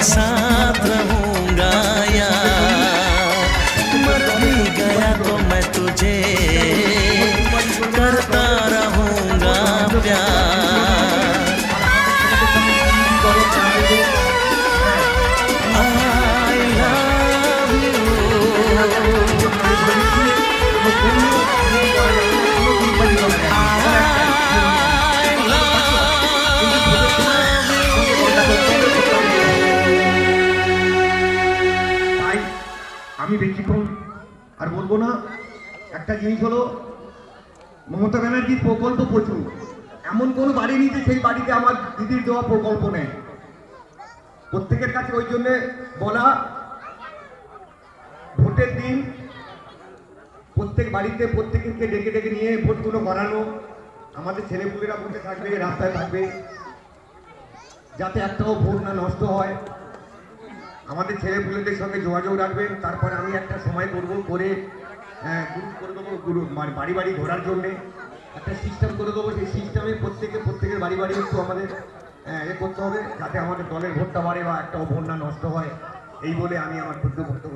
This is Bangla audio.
साथ रहूंगा यार, मर भी गया तो मैं तुझे करता रहूंगा प्यार। I love you, আমি বেশিক্ষণ আর বলবো না। একটা জিনিস হলো, মমতা ব্যানার্জির প্রকল্প প্রচুর, এমন কোনো বাড়ি নিতে সেই বাড়িতে আমার দিদির দেওয়া প্রকল্প নেই। প্রত্যেকের কাছে ওই জন্য বলা, ভোটের দিন প্রত্যেক বাড়িতে প্রত্যেককে ডেকে ডেকে নিয়ে ভোটগুলো করানো, আমাদের ছেলেপুলেরা বসে থাকবে, রাস্তায় থাকবে, যাতে একটাও ভোট না নষ্ট হয়। আমাদের ছেলেপুলেদের সঙ্গে যোগাযোগ রাখবেন। তারপরে আমি একটা সময় করে গ্রুপ করে দেবো, বাড়ি বাড়ি ঘোরার জন্যে একটা সিস্টেম করে দেবো। সেই সিস্টেমে প্রত্যেকের বাড়ি বাড়ি একটু আমাদের করতে হবে, যাতে আমাদের দলের ভোটটা বাড়ে বা একটাও ভোট না নষ্ট হয়। এই বলে আমি আমার ক্ষুদ্র বক্তব্য